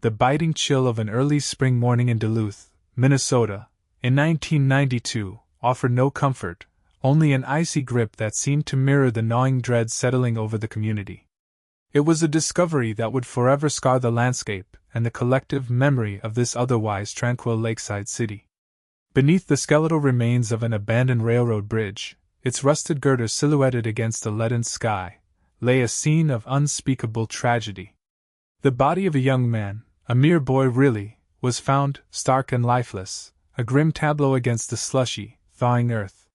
The biting chill of an early spring morning in Duluth, Minnesota, in 1992, offered no comfort, only an icy grip that seemed to mirror the gnawing dread settling over the community. It was a discovery that would forever scar the landscape and the collective memory of this otherwise tranquil lakeside city. Beneath the skeletal remains of an abandoned railroad bridge, its rusted girders silhouetted against the leaden sky, lay a scene of unspeakable tragedy. The body of a young man, a mere boy really, was found, stark and lifeless, a grim tableau against the slushy, thawing earth.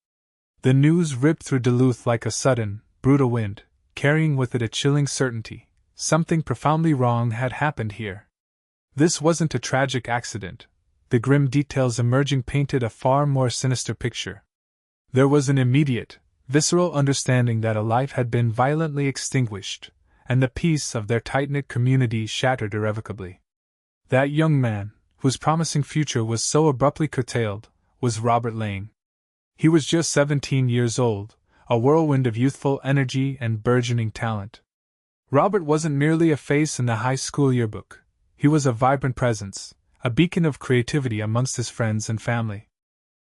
The news ripped through Duluth like a sudden, brutal wind, carrying with it a chilling certainty: something profoundly wrong had happened here. This wasn't a tragic accident. The grim details emerging painted a far more sinister picture. There was an immediate, visceral understanding that a life had been violently extinguished, and the peace of their tight-knit community shattered irrevocably. That young man, whose promising future was so abruptly curtailed, was Robert Lane. He was just 17 years old, a whirlwind of youthful energy and burgeoning talent. Robert wasn't merely a face in the high school yearbook. He was a vibrant presence, a beacon of creativity amongst his friends and family.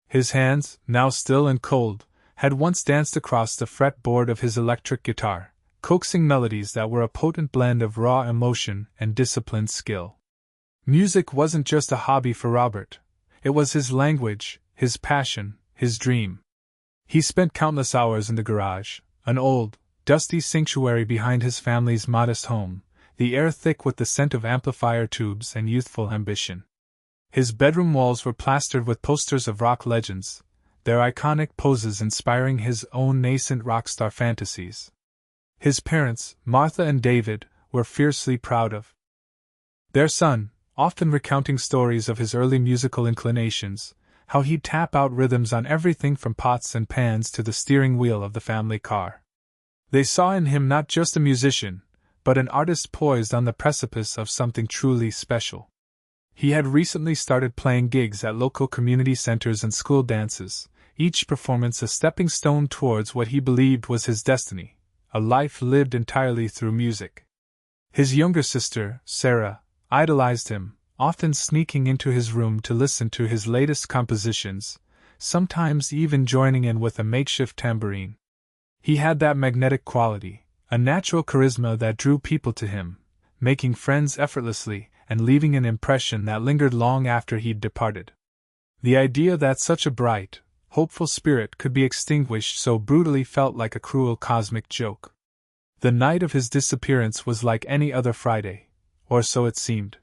His hands, now still and cold, had once danced across the fretboard of his electric guitar, coaxing melodies that were a potent blend of raw emotion and disciplined skill. Music wasn't just a hobby for Robert. It was his language, his passion, his dream. He spent countless hours in the garage, an old, dusty sanctuary behind his family's modest home, the air thick with the scent of amplifier tubes and youthful ambition. His bedroom walls were plastered with posters of rock legends, their iconic poses inspiring his own nascent rock star fantasies. His parents, Martha and David, were fiercely proud of their son, often recounting stories of his early musical inclinations, how he'd tap out rhythms on everything from pots and pans to the steering wheel of the family car. They saw in him not just a musician, but an artist poised on the precipice of something truly special. He had recently started playing gigs at local community centers and school dances, each performance a stepping stone towards what he believed was his destiny, a life lived entirely through music. His younger sister, Sarah, idolized him, often sneaking into his room to listen to his latest compositions, sometimes even joining in with a makeshift tambourine. He had that magnetic quality, a natural charisma that drew people to him, making friends effortlessly and leaving an impression that lingered long after he'd departed. The idea that such a bright, hopeful spirit could be extinguished so brutally felt like a cruel cosmic joke. The night of his disappearance was like any other Friday, or so it seemed.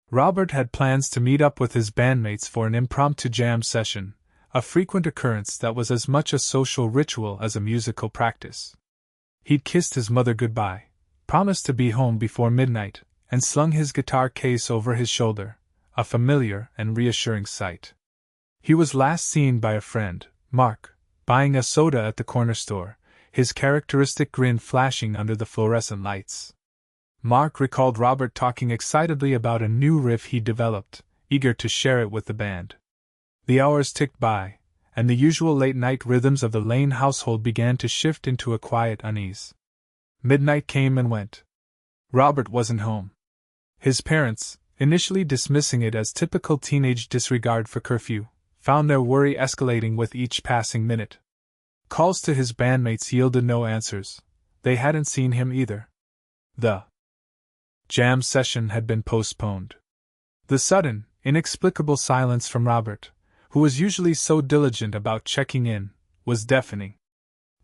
Robert had plans to meet up with his bandmates for an impromptu jam session, a frequent occurrence that was as much a social ritual as a musical practice. He'd kissed his mother goodbye, promised to be home before midnight, and slung his guitar case over his shoulder, a familiar and reassuring sight. He was last seen by a friend, Mark, buying a soda at the corner store, his characteristic grin flashing under the fluorescent lights. Mark recalled Robert talking excitedly about a new riff he'd developed, eager to share it with the band. The hours ticked by, and the usual late-night rhythms of the Lane household began to shift into a quiet unease. Midnight came and went. Robert wasn't home. His parents, initially dismissing it as typical teenage disregard for curfew, found their worry escalating with each passing minute. Calls to his bandmates yielded no answers. They hadn't seen him either. The jam session had been postponed. The sudden, inexplicable silence from Robert, who was usually so diligent about checking in, was deafening.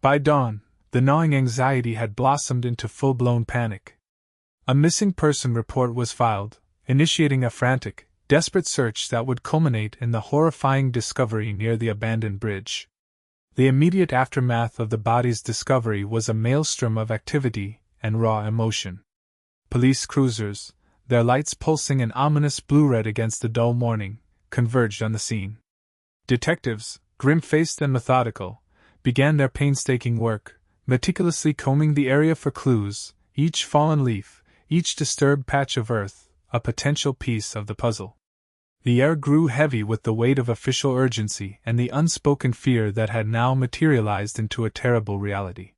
By dawn, the gnawing anxiety had blossomed into full-blown panic. A missing person report was filed, initiating a frantic, desperate search that would culminate in the horrifying discovery near the abandoned bridge. The immediate aftermath of the body's discovery was a maelstrom of activity and raw emotion. Police cruisers, their lights pulsing an ominous blue-red against the dull morning, converged on the scene. Detectives, grim-faced and methodical, began their painstaking work, meticulously combing the area for clues, each fallen leaf, each disturbed patch of earth, a potential piece of the puzzle. The air grew heavy with the weight of official urgency and the unspoken fear that had now materialized into a terrible reality.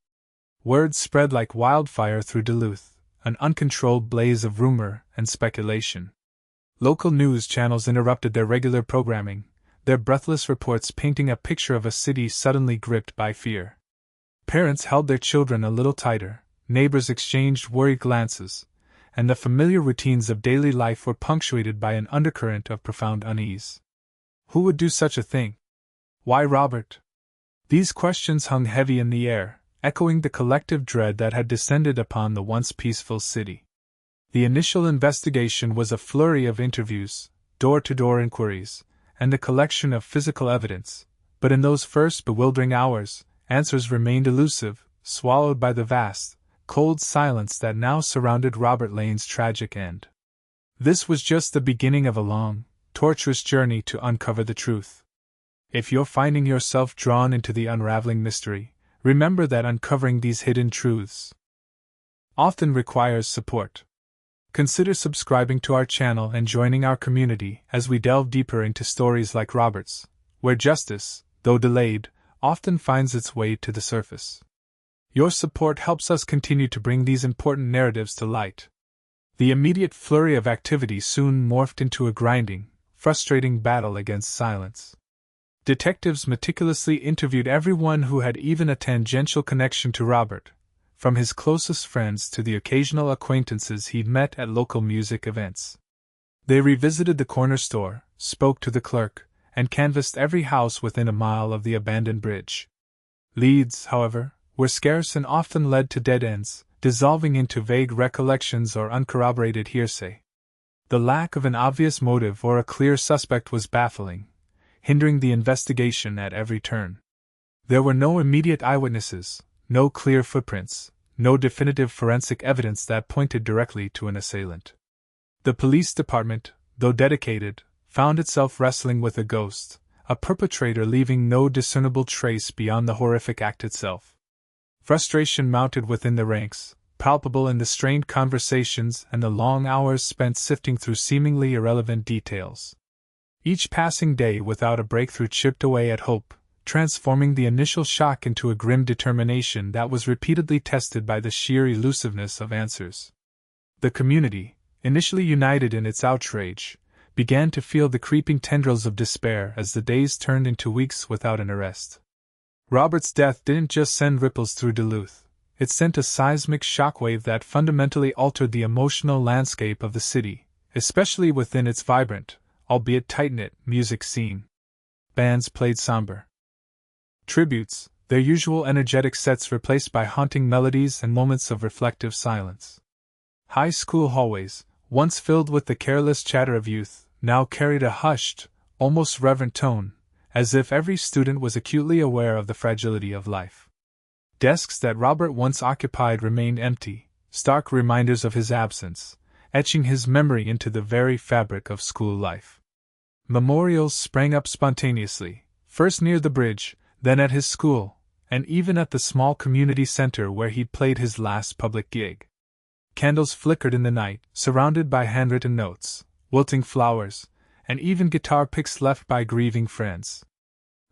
Word spread like wildfire through Duluth, an uncontrolled blaze of rumor and speculation. Local news channels interrupted their regular programming, their breathless reports painting a picture of a city suddenly gripped by fear. Parents held their children a little tighter, neighbors exchanged worried glances, and the familiar routines of daily life were punctuated by an undercurrent of profound unease. Who would do such a thing? Why Robert? These questions hung heavy in the air, echoing the collective dread that had descended upon the once peaceful city. The initial investigation was a flurry of interviews, door-to-door inquiries, and the collection of physical evidence, but in those first bewildering hours, answers remained elusive, swallowed by the vast, cold silence that now surrounded Robert Lane's tragic end. This was just the beginning of a long, tortuous journey to uncover the truth. If you're finding yourself drawn into the unraveling mystery, remember that uncovering these hidden truths often requires support. Consider subscribing to our channel and joining our community as we delve deeper into stories like Robert's, where justice, though delayed, often finds its way to the surface. Your support helps us continue to bring these important narratives to light. The immediate flurry of activity soon morphed into a grinding, frustrating battle against silence. Detectives meticulously interviewed everyone who had even a tangential connection to Robert, from his closest friends to the occasional acquaintances he'd met at local music events. They revisited the corner store, spoke to the clerk, and canvassed every house within a mile of the abandoned bridge. Leads, however, were scarce and often led to dead ends, dissolving into vague recollections or uncorroborated hearsay. The lack of an obvious motive or a clear suspect was baffling, hindering the investigation at every turn. There were no immediate eyewitnesses, no clear footprints, no definitive forensic evidence that pointed directly to an assailant. The police department, though dedicated, found itself wrestling with a ghost, a perpetrator leaving no discernible trace beyond the horrific act itself. Frustration mounted within the ranks, palpable in the strained conversations and the long hours spent sifting through seemingly irrelevant details. Each passing day without a breakthrough chipped away at hope, transforming the initial shock into a grim determination that was repeatedly tested by the sheer elusiveness of answers. The community, initially united in its outrage, began to feel the creeping tendrils of despair as the days turned into weeks without an arrest. Robert's death didn't just send ripples through Duluth, it sent a seismic shockwave that fundamentally altered the emotional landscape of the city, especially within its vibrant, albeit tight-knit, music scene. Bands played somber tributes, their usual energetic sets replaced by haunting melodies and moments of reflective silence. High school hallways, once filled with the careless chatter of youth, now carried a hushed, almost reverent tone, as if every student was acutely aware of the fragility of life. Desks that Robert once occupied remained empty, stark reminders of his absence, etching his memory into the very fabric of school life. Memorials sprang up spontaneously, first near the bridge, then at his school, and even at the small community center where he'd played his last public gig. Candles flickered in the night, surrounded by handwritten notes, wilting flowers, and even guitar picks left by grieving friends.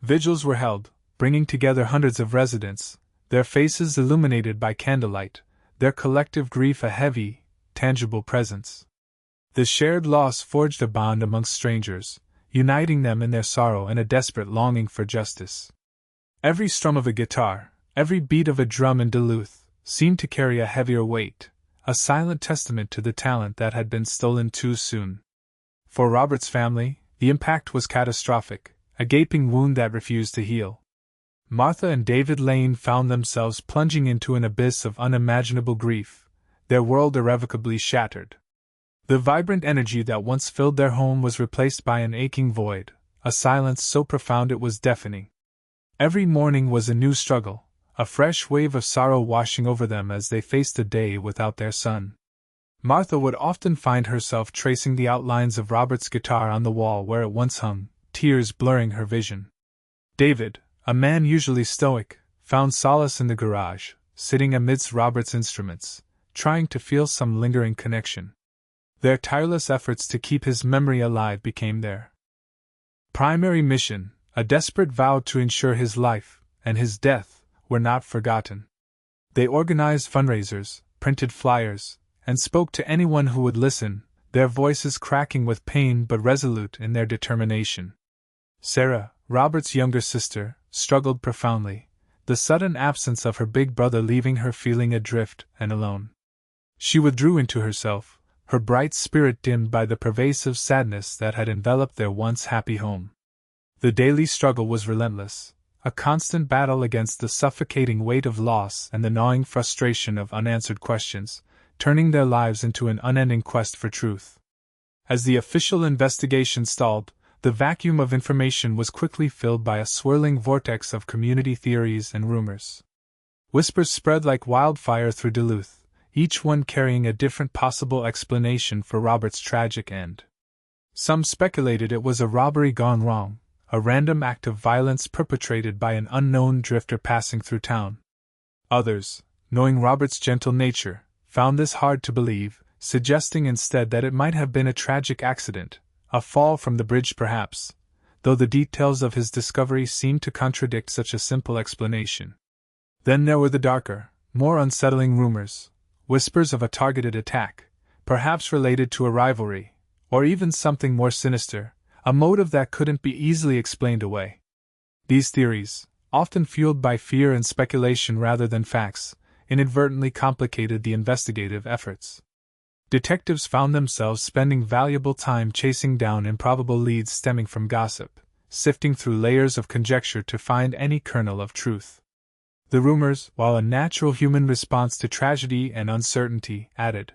Vigils were held, bringing together hundreds of residents, their faces illuminated by candlelight, their collective grief a heavy, tangible presence. The shared loss forged a bond amongst strangers, uniting them in their sorrow and a desperate longing for justice. Every strum of a guitar, every beat of a drum in Duluth, seemed to carry a heavier weight, a silent testament to the talent that had been stolen too soon. For Robert's family, the impact was catastrophic, a gaping wound that refused to heal. Martha and David Lane found themselves plunging into an abyss of unimaginable grief, their world irrevocably shattered. The vibrant energy that once filled their home was replaced by an aching void, a silence so profound it was deafening. Every morning was a new struggle, a fresh wave of sorrow washing over them as they faced a day without their son. Martha would often find herself tracing the outlines of Robert's guitar on the wall where it once hung, tears blurring her vision. David, a man usually stoic, found solace in the garage, sitting amidst Robert's instruments, trying to feel some lingering connection. Their tireless efforts to keep his memory alive became their primary mission, a desperate vow to ensure his life, and his death, were not forgotten. They organized fundraisers, printed flyers, and spoke to anyone who would listen, their voices cracking with pain but resolute in their determination. Sarah, Robert's younger sister, struggled profoundly, the sudden absence of her big brother leaving her feeling adrift and alone. She withdrew into herself, her bright spirit dimmed by the pervasive sadness that had enveloped their once happy home. The daily struggle was relentless, a constant battle against the suffocating weight of loss and the gnawing frustration of unanswered questions, turning their lives into an unending quest for truth. As the official investigation stalled, the vacuum of information was quickly filled by a swirling vortex of community theories and rumors. Whispers spread like wildfire through Duluth, each one carrying a different possible explanation for Robert's tragic end. Some speculated it was a robbery gone wrong, a random act of violence perpetrated by an unknown drifter passing through town. Others, knowing Robert's gentle nature, found this hard to believe, suggesting instead that it might have been a tragic accident, a fall from the bridge perhaps, though the details of his discovery seemed to contradict such a simple explanation. Then there were the darker, more unsettling rumors, whispers of a targeted attack, perhaps related to a rivalry, or even something more sinister, a motive that couldn't be easily explained away. These theories, often fueled by fear and speculation rather than facts, inadvertently complicated the investigative efforts. Detectives found themselves spending valuable time chasing down improbable leads stemming from gossip, sifting through layers of conjecture to find any kernel of truth. The rumors, while a natural human response to tragedy and uncertainty, added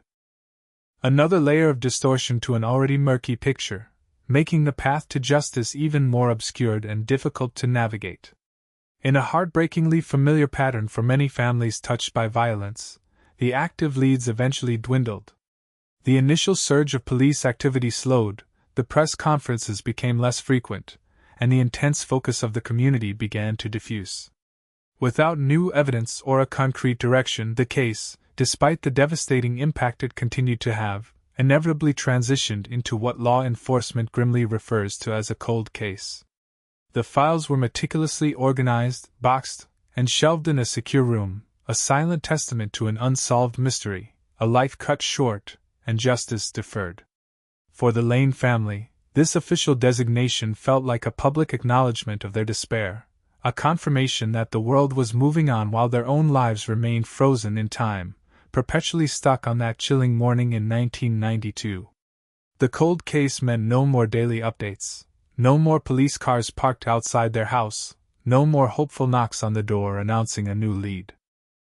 another layer of distortion to an already murky picture, making the path to justice even more obscured and difficult to navigate. In a heartbreakingly familiar pattern for many families touched by violence, the active leads eventually dwindled. The initial surge of police activity slowed, the press conferences became less frequent, and the intense focus of the community began to diffuse. Without new evidence or a concrete direction, the case, despite the devastating impact it continued to have, inevitably transitioned into what law enforcement grimly refers to as a cold case. The files were meticulously organized, boxed, and shelved in a secure room, a silent testament to an unsolved mystery, a life cut short, and justice deferred. For the Lane family, this official designation felt like a public acknowledgement of their despair, a confirmation that the world was moving on while their own lives remained frozen in time, perpetually stuck on that chilling morning in 1992. The cold case meant no more daily updates, no more police cars parked outside their house, no more hopeful knocks on the door announcing a new lead.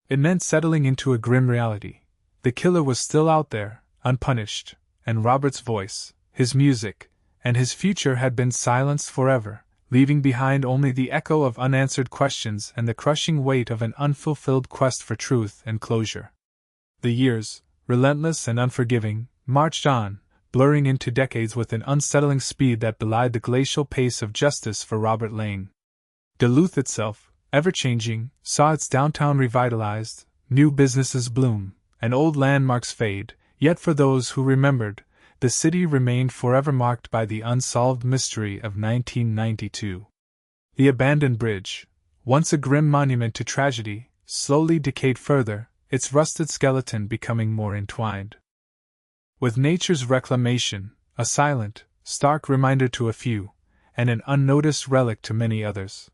It meant settling into a grim reality. The killer was still out there, unpunished, and Robert's voice, his music, and his future had been silenced forever, leaving behind only the echo of unanswered questions and the crushing weight of an unfulfilled quest for truth and closure. The years, relentless and unforgiving, marched on, blurring into decades with an unsettling speed that belied the glacial pace of justice for Robert Lane. Duluth itself, ever-changing, saw its downtown revitalized, new businesses bloom, and old landmarks fade, yet for those who remembered, the city remained forever marked by the unsolved mystery of 1992. The abandoned bridge, once a grim monument to tragedy, slowly decayed further, its rusted skeleton becoming more entwined with nature's reclamation, a silent, stark reminder to a few, and an unnoticed relic to many others.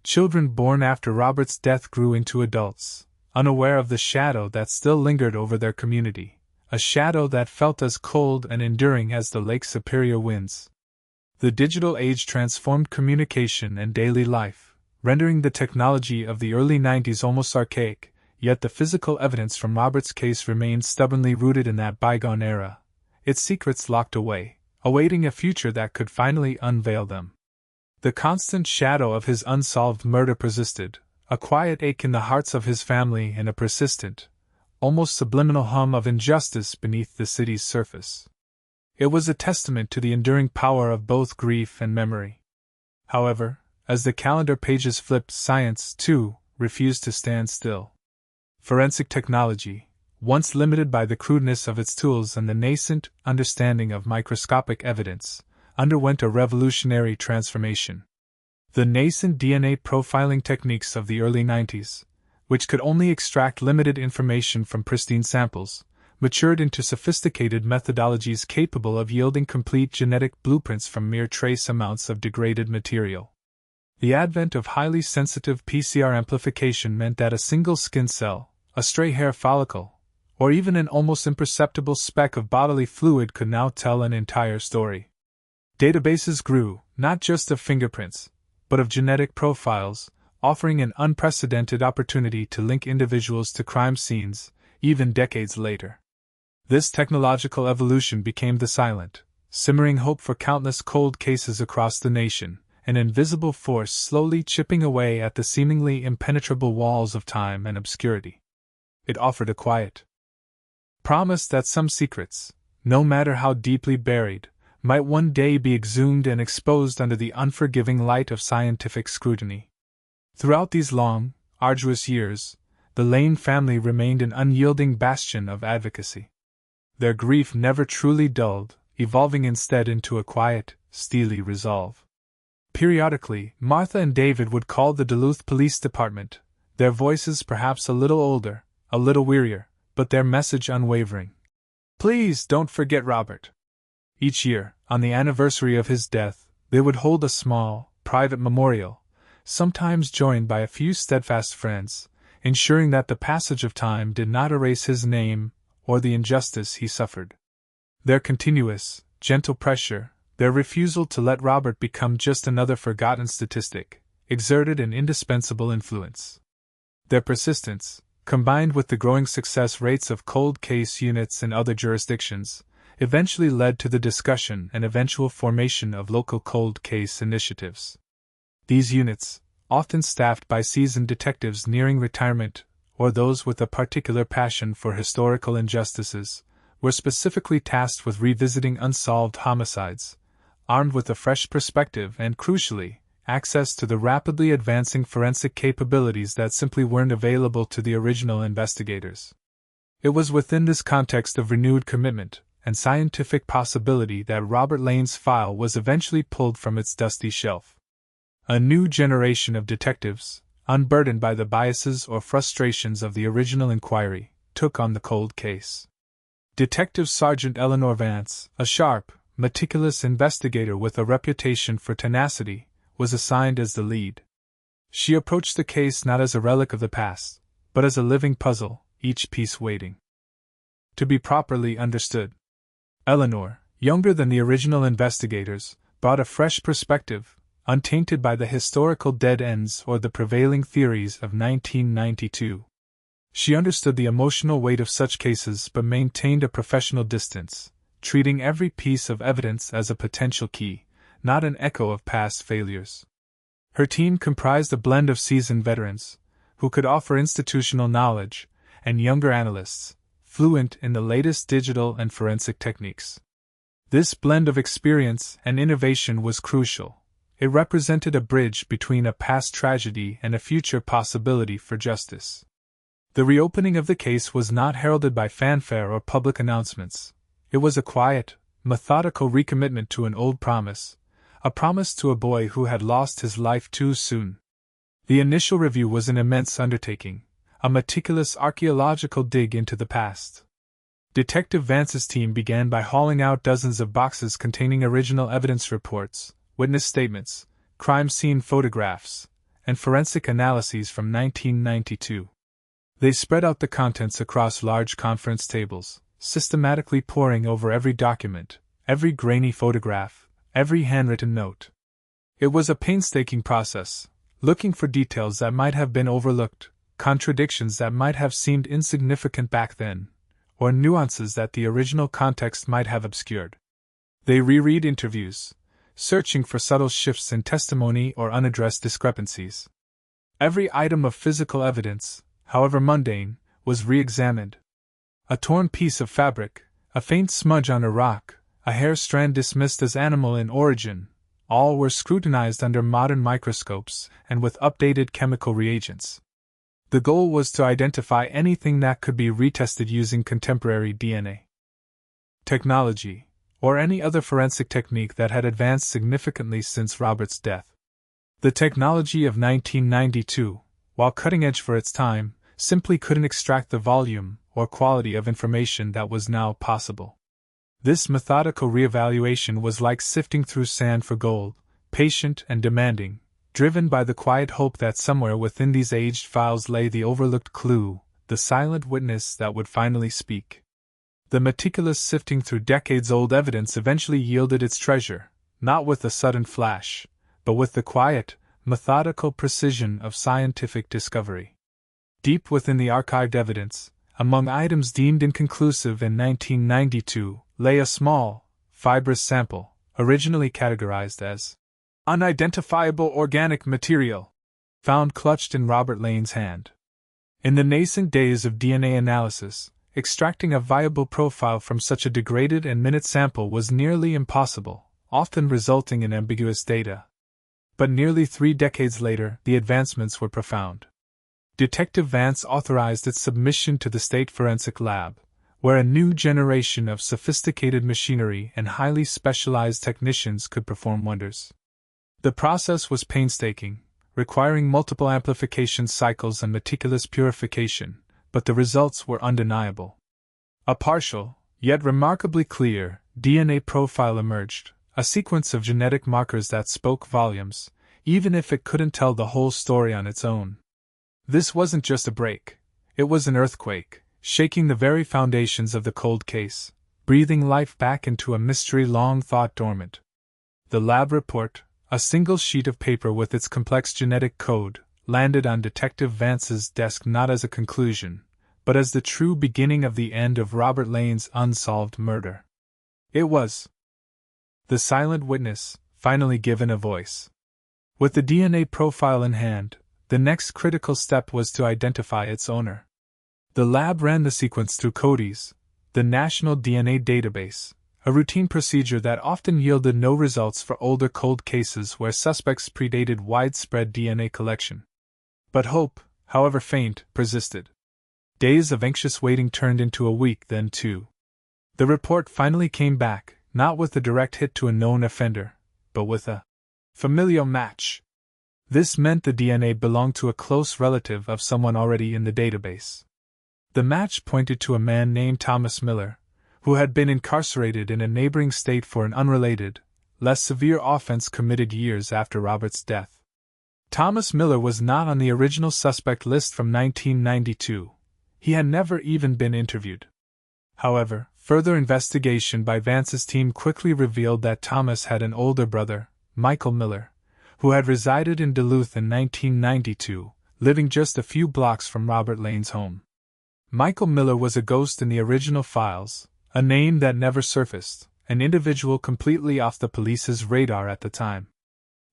Children born after Robert's death grew into adults, unaware of the shadow that still lingered over their community, a shadow that felt as cold and enduring as the Lake Superior winds. The digital age transformed communication and daily life, rendering the technology of the early 90s almost archaic, yet the physical evidence from Robert's case remained stubbornly rooted in that bygone era, its secrets locked away, awaiting a future that could finally unveil them. The constant shadow of his unsolved murder persisted, a quiet ache in the hearts of his family and a persistent, almost subliminal hum of injustice beneath the city's surface. It was a testament to the enduring power of both grief and memory. However, as the calendar pages flipped, science, too, refused to stand still. Forensic technology, once limited by the crudeness of its tools and the nascent understanding of microscopic evidence, underwent a revolutionary transformation. The nascent DNA profiling techniques of the early 90s, which could only extract limited information from pristine samples, matured into sophisticated methodologies capable of yielding complete genetic blueprints from mere trace amounts of degraded material. The advent of highly sensitive PCR amplification meant that a single skin cell, a stray hair follicle, or even an almost imperceptible speck of bodily fluid could now tell an entire story. Databases grew, not just of fingerprints, but of genetic profiles, offering an unprecedented opportunity to link individuals to crime scenes, even decades later. This technological evolution became the silent, simmering hope for countless cold cases across the nation, an invisible force slowly chipping away at the seemingly impenetrable walls of time and obscurity. It offered a quiet promise that some secrets, no matter how deeply buried, might one day be exhumed and exposed under the unforgiving light of scientific scrutiny. Throughout these long, arduous years, the Lane family remained an unyielding bastion of advocacy. Their grief never truly dulled, evolving instead into a quiet, steely resolve. Periodically, Martha and David would call the Duluth Police Department, their voices perhaps a little older, a little wearier, but their message unwavering. "Please don't forget Robert." Each year, on the anniversary of his death, they would hold a small, private memorial, sometimes joined by a few steadfast friends, ensuring that the passage of time did not erase his name or the injustice he suffered. Their continuous, gentle pressure, their refusal to let Robert become just another forgotten statistic, exerted an indispensable influence. Their persistence, combined with the growing success rates of cold case units in other jurisdictions, eventually led to the discussion and eventual formation of local cold case initiatives. These units, often staffed by seasoned detectives nearing retirement or those with a particular passion for historical injustices, were specifically tasked with revisiting unsolved homicides, armed with a fresh perspective and, crucially, access to the rapidly advancing forensic capabilities that simply weren't available to the original investigators. It was within this context of renewed commitment and scientific possibility that Robert Lane's file was eventually pulled from its dusty shelf. A new generation of detectives, unburdened by the biases or frustrations of the original inquiry, took on the cold case. Detective Sergeant Eleanor Vance, a sharp, meticulous investigator with a reputation for tenacity, was assigned as the lead. She approached the case not as a relic of the past, but as a living puzzle, each piece waiting to be properly understood. Eleanor, younger than the original investigators, brought a fresh perspective, untainted by the historical dead ends or the prevailing theories of 1992. She understood the emotional weight of such cases but maintained a professional distance, treating every piece of evidence as a potential key, not an echo of past failures. Her team comprised a blend of seasoned veterans, who could offer institutional knowledge, and younger analysts, fluent in the latest digital and forensic techniques. This blend of experience and innovation was crucial. It represented a bridge between a past tragedy and a future possibility for justice. The reopening of the case was not heralded by fanfare or public announcements. It was a quiet, methodical recommitment to an old promise, a promise to a boy who had lost his life too soon. The initial review was an immense undertaking, a meticulous archaeological dig into the past. Detective Vance's team began by hauling out dozens of boxes containing original evidence reports, witness statements, crime scene photographs, and forensic analyses from 1992. They spread out the contents across large conference tables, systematically poring over every document, every grainy photograph, every handwritten note. It was a painstaking process, looking for details that might have been overlooked, contradictions that might have seemed insignificant back then, or nuances that the original context might have obscured. They reread interviews, searching for subtle shifts in testimony or unaddressed discrepancies. Every item of physical evidence, however mundane, was re-examined. A torn piece of fabric, a faint smudge on a rock, a hair strand dismissed as animal in origin, all were scrutinized under modern microscopes and with updated chemical reagents. The goal was to identify anything that could be retested using contemporary DNA technology, or any other forensic technique that had advanced significantly since Robert's death. The technology of 1992, while cutting edge for its time, simply couldn't extract the volume, or quality of information that was now possible. This methodical reevaluation was like sifting through sand for gold, patient and demanding, driven by the quiet hope that somewhere within these aged files lay the overlooked clue, the silent witness that would finally speak. The meticulous sifting through decades-old evidence eventually yielded its treasure, not with a sudden flash, but with the quiet, methodical precision of scientific discovery. Deep within the archived evidence, among items deemed inconclusive in 1992, lay a small, fibrous sample, originally categorized as unidentifiable organic material, found clutched in Robert Lane's hand. In the nascent days of DNA analysis, extracting a viable profile from such a degraded and minute sample was nearly impossible, often resulting in ambiguous data. But nearly 3 decades later, the advancements were profound. Detective Vance authorized its submission to the State Forensic Lab, where a new generation of sophisticated machinery and highly specialized technicians could perform wonders. The process was painstaking, requiring multiple amplification cycles and meticulous purification, but the results were undeniable. A partial, yet remarkably clear, DNA profile emerged, a sequence of genetic markers that spoke volumes, even if it couldn't tell the whole story on its own. This wasn't just a break, it was an earthquake, shaking the very foundations of the cold case, breathing life back into a mystery long thought dormant. The lab report, a single sheet of paper with its complex genetic code, landed on Detective Vance's desk not as a conclusion, but as the true beginning of the end of Robert Lane's unsolved murder. It was the silent witness, finally given a voice. With the DNA profile in hand, the next critical step was to identify its owner. The lab ran the sequence through CODIS, the National DNA Database, a routine procedure that often yielded no results for older cold cases where suspects predated widespread DNA collection. But hope, however faint, persisted. Days of anxious waiting turned into a week, then 2. The report finally came back, not with a direct hit to a known offender, but with a familial match. This meant the DNA belonged to a close relative of someone already in the database. The match pointed to a man named Thomas Miller, who had been incarcerated in a neighboring state for an unrelated, less severe offense committed years after Robert's death. Thomas Miller was not on the original suspect list from 1992. He had never even been interviewed. However, further investigation by Vance's team quickly revealed that Thomas had an older brother, Michael Miller, who had resided in Duluth in 1992, living just a few blocks from Robert Lane's home. Michael Miller was a ghost in the original files, a name that never surfaced, an individual completely off the police's radar at the time.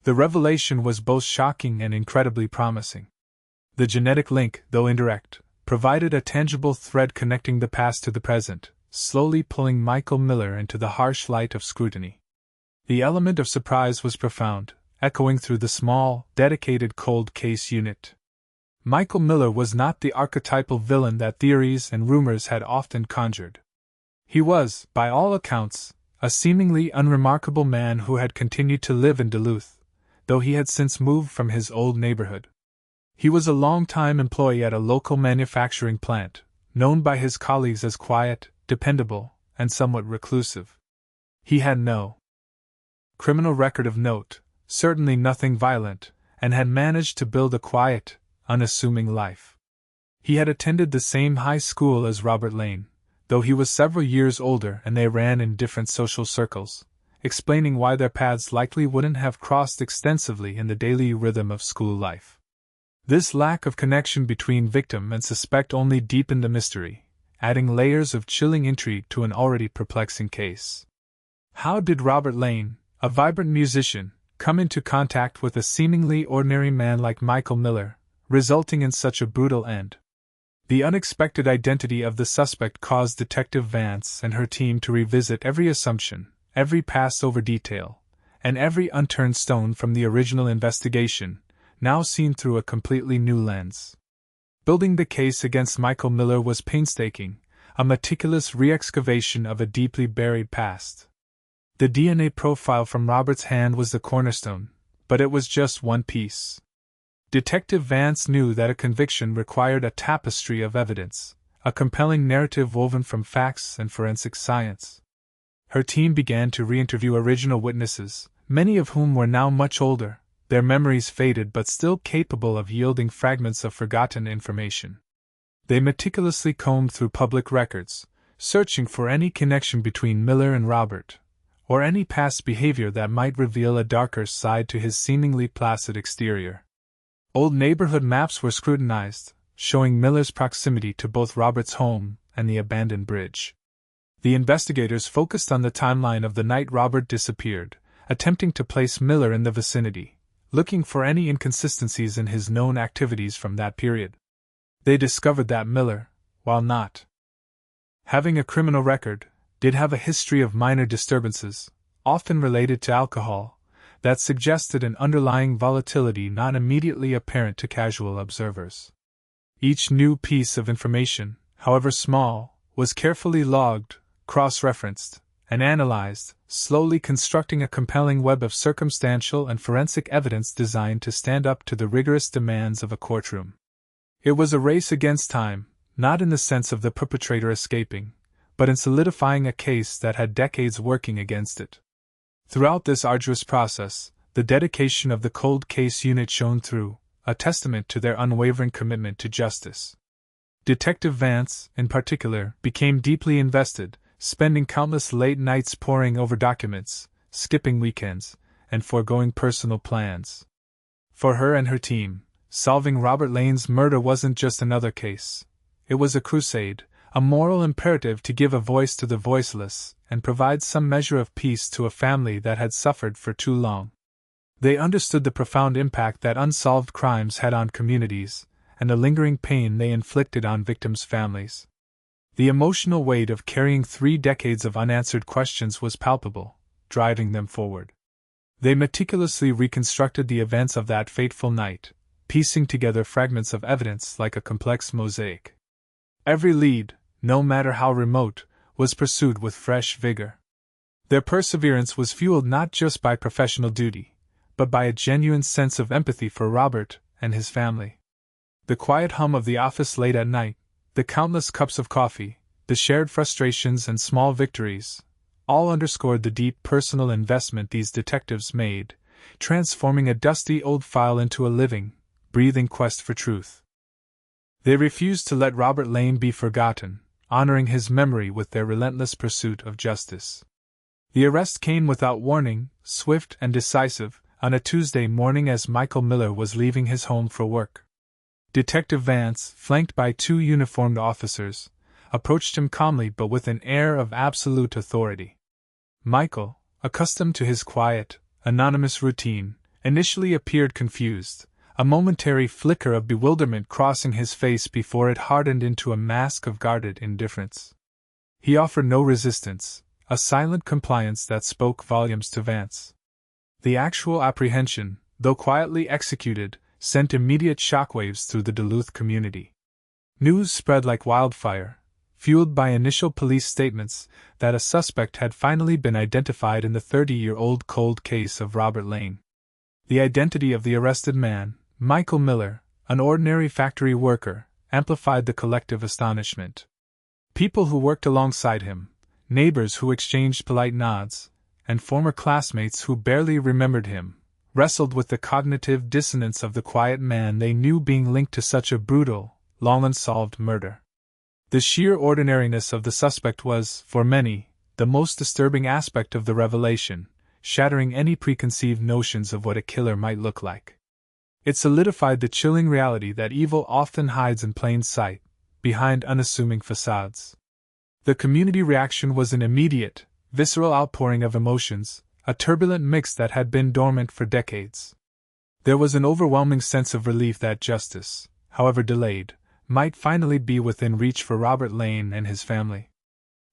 The revelation was both shocking and incredibly promising. The genetic link, though indirect, provided a tangible thread connecting the past to the present, slowly pulling Michael Miller into the harsh light of scrutiny. The element of surprise was profound, echoing through the small, dedicated cold case unit. Michael Miller was not the archetypal villain that theories and rumors had often conjured. He was, by all accounts, a seemingly unremarkable man who had continued to live in Duluth, though he had since moved from his old neighborhood. He was a long-time employee at a local manufacturing plant, known by his colleagues as quiet, dependable, and somewhat reclusive. He had no criminal record of note, certainly nothing violent, and had managed to build a quiet, unassuming life. He had attended the same high school as Robert Lane, though he was several years older and they ran in different social circles, explaining why their paths likely wouldn't have crossed extensively in the daily rhythm of school life. This lack of connection between victim and suspect only deepened the mystery, adding layers of chilling intrigue to an already perplexing case. How did Robert Lane, a vibrant musician, come into contact with a seemingly ordinary man like Michael Miller, resulting in such a brutal end? The unexpected identity of the suspect caused Detective Vance and her team to revisit every assumption, every passed-over detail, and every unturned stone from the original investigation, now seen through a completely new lens. Building the case against Michael Miller was painstaking, a meticulous re-excavation of a deeply buried past. The DNA profile from Robert's hand was the cornerstone, but it was just one piece. Detective Vance knew that a conviction required a tapestry of evidence, a compelling narrative woven from facts and forensic science. Her team began to re-interview original witnesses, many of whom were now much older, their memories faded but still capable of yielding fragments of forgotten information. They meticulously combed through public records, searching for any connection between Miller and Robert, or any past behavior that might reveal a darker side to his seemingly placid exterior. Old neighborhood maps were scrutinized, showing Miller's proximity to both Robert's home and the abandoned bridge. The investigators focused on the timeline of the night Robert disappeared, attempting to place Miller in the vicinity, looking for any inconsistencies in his known activities from that period. They discovered that Miller, while not having a criminal record, did have a history of minor disturbances, often related to alcohol, that suggested an underlying volatility not immediately apparent to casual observers. Each new piece of information, however small, was carefully logged, cross-referenced, and analyzed, slowly constructing a compelling web of circumstantial and forensic evidence designed to stand up to the rigorous demands of a courtroom. It was a race against time, not in the sense of the perpetrator escaping, but in solidifying a case that had decades working against it. Throughout this arduous process, the dedication of the Cold Case Unit shone through, a testament to their unwavering commitment to justice. Detective Vance, in particular, became deeply invested, spending countless late nights poring over documents, skipping weekends, and foregoing personal plans. For her and her team, solving Robert Lane's murder wasn't just another case. It was a crusade, a moral imperative to give a voice to the voiceless and provide some measure of peace to a family that had suffered for too long. They understood the profound impact that unsolved crimes had on communities, and the lingering pain they inflicted on victims' families. The emotional weight of carrying 3 decades of unanswered questions was palpable, driving them forward. They meticulously reconstructed the events of that fateful night, piecing together fragments of evidence like a complex mosaic. Every lead, no matter how remote, was pursued with fresh vigor. Their perseverance was fueled not just by professional duty, but by a genuine sense of empathy for Robert and his family. The quiet hum of the office late at night, the countless cups of coffee, the shared frustrations and small victories, all underscored the deep personal investment these detectives made, transforming a dusty old file into a living, breathing quest for truth. They refused to let Robert Lane be forgotten, honoring his memory with their relentless pursuit of justice. The arrest came without warning, swift and decisive, on a Tuesday morning as Michael Miller was leaving his home for work. Detective Vance, flanked by 2 uniformed officers, approached him calmly but with an air of absolute authority. Michael, accustomed to his quiet, anonymous routine, initially appeared confused, a momentary flicker of bewilderment crossing his face before it hardened into a mask of guarded indifference. He offered no resistance, a silent compliance that spoke volumes to Vance. The actual apprehension, though quietly executed, sent immediate shockwaves through the Duluth community. News spread like wildfire, fueled by initial police statements that a suspect had finally been identified in the 30-year-old cold case of Robert Lane. The identity of the arrested man, Michael Miller, an ordinary factory worker, amplified the collective astonishment. People who worked alongside him, neighbors who exchanged polite nods, and former classmates who barely remembered him, wrestled with the cognitive dissonance of the quiet man they knew being linked to such a brutal, long unsolved murder. The sheer ordinariness of the suspect was, for many, the most disturbing aspect of the revelation, shattering any preconceived notions of what a killer might look like. It solidified the chilling reality that evil often hides in plain sight, behind unassuming facades. The community reaction was an immediate, visceral outpouring of emotions, a turbulent mix that had been dormant for decades. There was an overwhelming sense of relief that justice, however delayed, might finally be within reach for Robert Lane and his family.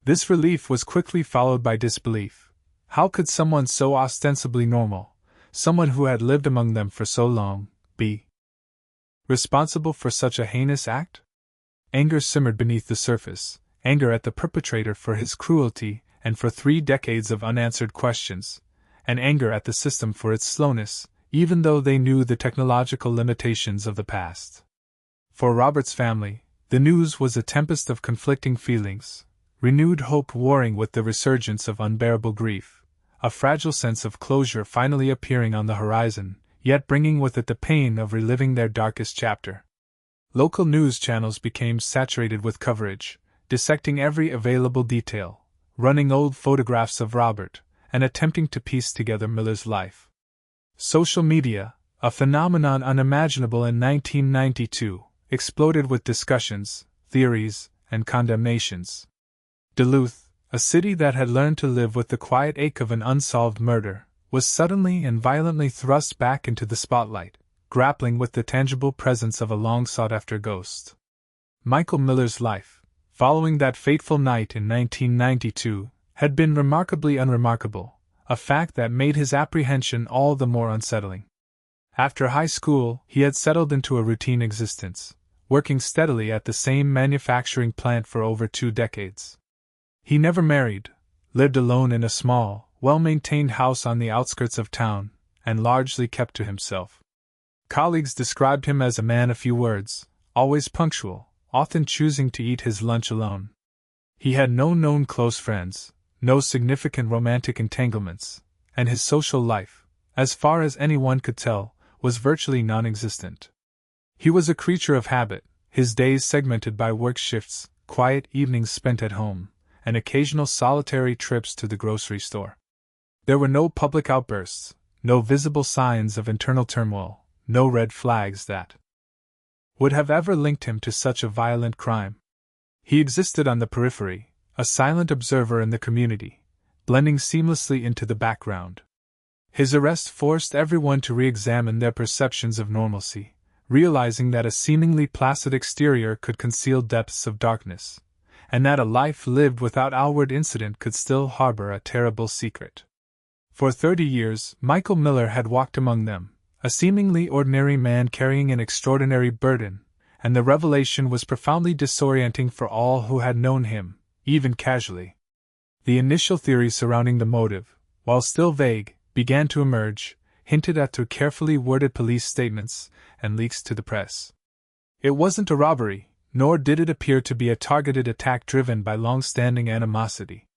This relief was quickly followed by disbelief. How could someone so ostensibly normal, someone who had lived among them for so long, be responsible for such a heinous act? Anger simmered beneath the surface, anger at the perpetrator for his cruelty and for 3 decades of unanswered questions, and anger at the system for its slowness, even though they knew the technological limitations of the past. For Robert's family, The news was a tempest of conflicting feelings, renewed hope warring with the resurgence of unbearable grief, a fragile sense of closure finally appearing on the horizon, yet bringing with it the pain of reliving their darkest chapter. Local news channels became saturated with coverage, dissecting every available detail, running old photographs of Robert, and attempting to piece together Miller's life. Social media, a phenomenon unimaginable in 1992, exploded with discussions, theories, and condemnations. Duluth, a city that had learned to live with the quiet ache of an unsolved murder, was suddenly and violently thrust back into the spotlight, grappling with the tangible presence of a long-sought-after ghost. Michael Miller's life, following that fateful night in 1992, had been remarkably unremarkable, a fact that made his apprehension all the more unsettling. After high school, he had settled into a routine existence, working steadily at the same manufacturing plant for over 2 decades. He never married, lived alone in a small, well-maintained house on the outskirts of town, and largely kept to himself. Colleagues described him as a man of few words, always punctual, often choosing to eat his lunch alone. He had no known close friends, no significant romantic entanglements, and his social life, as far as anyone could tell, was virtually non-existent. He was a creature of habit, his days segmented by work shifts, quiet evenings spent at home, and occasional solitary trips to the grocery store. There were no public outbursts, no visible signs of internal turmoil, no red flags that would have ever linked him to such a violent crime. He existed on the periphery, a silent observer in the community, blending seamlessly into the background. His arrest forced everyone to re-examine their perceptions of normalcy, realizing that a seemingly placid exterior could conceal depths of darkness, and that a life lived without outward incident could still harbor a terrible secret. For 30 years, Michael Miller had walked among them, a seemingly ordinary man carrying an extraordinary burden, and the revelation was profoundly disorienting for all who had known him, even casually. The initial theories surrounding the motive, while still vague, began to emerge, hinted at through carefully worded police statements and leaks to the press. It wasn't a robbery, nor did it appear to be a targeted attack driven by long-standing animosity.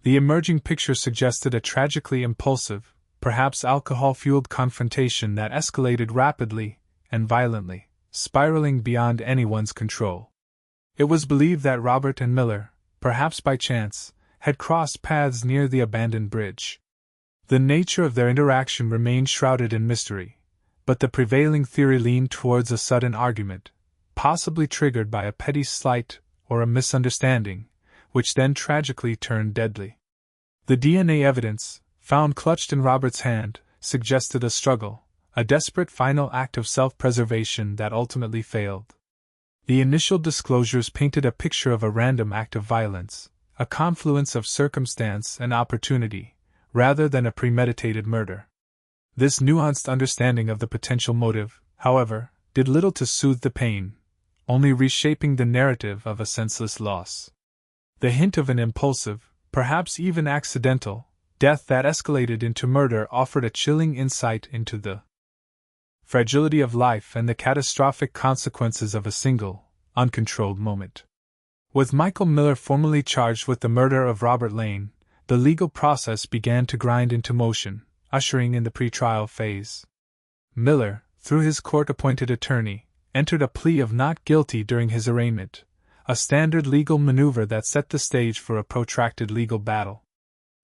The emerging picture suggested a tragically impulsive, perhaps alcohol-fueled confrontation that escalated rapidly and violently, spiraling beyond anyone's control. It was believed that Robert and Miller, perhaps by chance, had crossed paths near the abandoned bridge. The nature of their interaction remained shrouded in mystery, but the prevailing theory leaned towards a sudden argument, possibly triggered by a petty slight or a misunderstanding, which then tragically turned deadly. The DNA evidence, found clutched in Robert's hand, suggested a struggle, a desperate final act of self-preservation that ultimately failed. The initial disclosures painted a picture of a random act of violence, a confluence of circumstance and opportunity, rather than a premeditated murder. This nuanced understanding of the potential motive, however, did little to soothe the pain, only reshaping the narrative of a senseless loss. The hint of an impulsive, perhaps even accidental, death that escalated into murder offered a chilling insight into the fragility of life and the catastrophic consequences of a single, uncontrolled moment. With Michael Miller formally charged with the murder of Robert Lane, the legal process began to grind into motion, ushering in the pre-trial phase. Miller, through his court-appointed attorney, entered a plea of not guilty during his arraignment, a standard legal maneuver that set the stage for a protracted legal battle.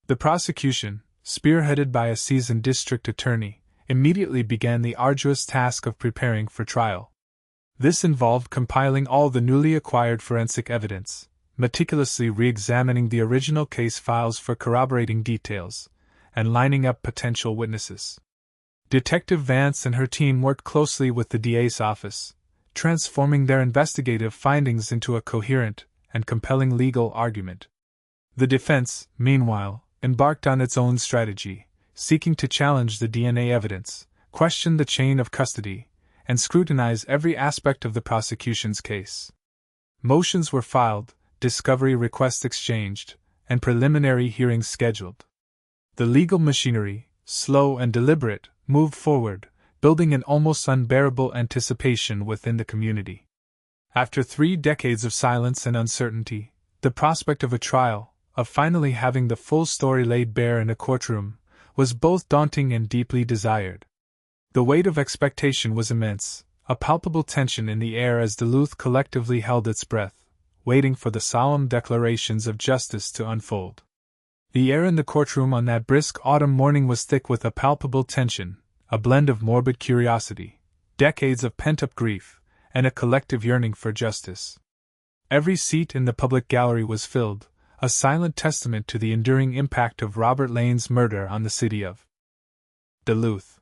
The prosecution, spearheaded by a seasoned district attorney, immediately began the arduous task of preparing for trial. This involved compiling all the newly acquired forensic evidence, meticulously re-examining the original case files for corroborating details, and lining up potential witnesses. Detective Vance and her team worked closely with the DA's office, transforming their investigative findings into a coherent and compelling legal argument. The defense, meanwhile, embarked on its own strategy, seeking to challenge the DNA evidence, question the chain of custody, and scrutinize every aspect of the prosecution's case. Motions were filed, discovery requests exchanged, and preliminary hearings scheduled. The legal machinery, slow and deliberate, moved forward, building an almost unbearable anticipation within the community. After 3 decades of silence and uncertainty, the prospect of a trial, of finally having the full story laid bare in a courtroom, was both daunting and deeply desired. The weight of expectation was immense, a palpable tension in the air as Duluth collectively held its breath, waiting for the solemn declarations of justice to unfold. The air in the courtroom on that brisk autumn morning was thick with a palpable tension, a blend of morbid curiosity, decades of pent-up grief, and a collective yearning for justice. Every seat in the public gallery was filled, a silent testament to the enduring impact of Robert Lane's murder on the city of Duluth.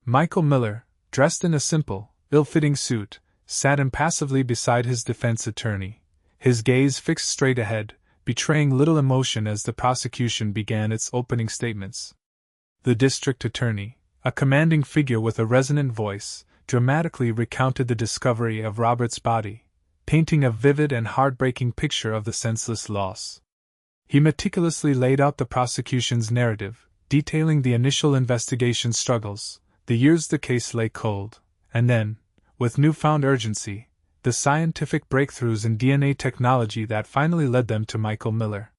Michael Miller, dressed in a simple, ill-fitting suit, sat impassively beside his defense attorney, his gaze fixed straight ahead, betraying little emotion as the prosecution began its opening statements. The district attorney, a commanding figure with a resonant voice, dramatically recounted the discovery of Robert's body, painting a vivid and heartbreaking picture of the senseless loss. He meticulously laid out the prosecution's narrative, detailing the initial investigation struggles, the years the case lay cold, and then, with newfound urgency, the scientific breakthroughs in DNA technology that finally led them to Michael Miller.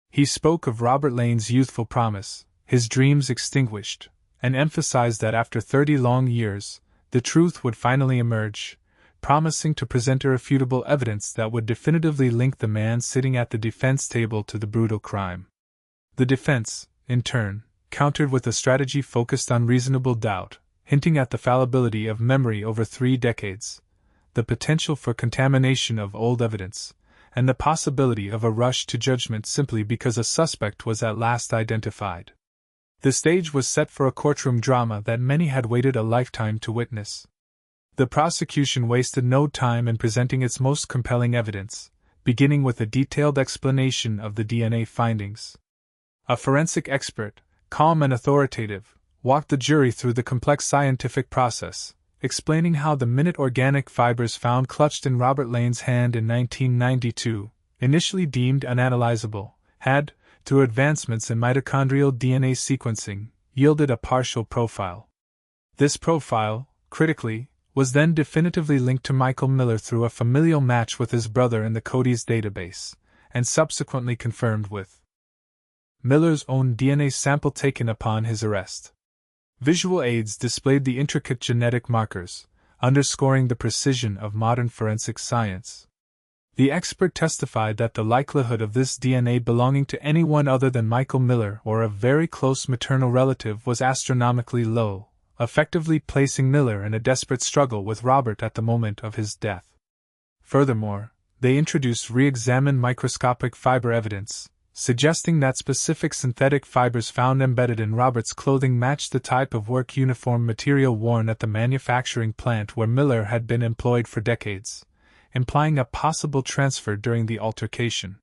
He spoke of Robert Lane's youthful promise, his dreams extinguished, and emphasized that after 30 long years, the truth would finally emerge, promising to present irrefutable evidence that would definitively link the man sitting at the defense table to the brutal crime. The defense, in turn, countered with a strategy focused on reasonable doubt, hinting at the fallibility of memory over 3 decades, the potential for contamination of old evidence, and the possibility of a rush to judgment simply because a suspect was at last identified. The stage was set for a courtroom drama that many had waited a lifetime to witness. The prosecution wasted no time in presenting its most compelling evidence, beginning with a detailed explanation of the DNA findings. A forensic expert, calm and authoritative, walked the jury through the complex scientific process, explaining how the minute organic fibers found clutched in Robert Lane's hand in 1992, initially deemed unanalyzable, had, through advancements in mitochondrial DNA sequencing, yielded a partial profile. This profile, critically, was then definitively linked to Michael Miller through a familial match with his brother in the CODIS database, and subsequently confirmed with Miller's own DNA sample taken upon his arrest. Visual aids displayed the intricate genetic markers, underscoring the precision of modern forensic science. The expert testified that the likelihood of this DNA belonging to anyone other than Michael Miller or a very close maternal relative was astronomically low, effectively placing Miller in a desperate struggle with Robert at the moment of his death. Furthermore, they introduced re-examined microscopic fiber evidence, suggesting that specific synthetic fibers found embedded in Robert's clothing matched the type of work uniform material worn at the manufacturing plant where Miller had been employed for decades, implying a possible transfer during the altercation.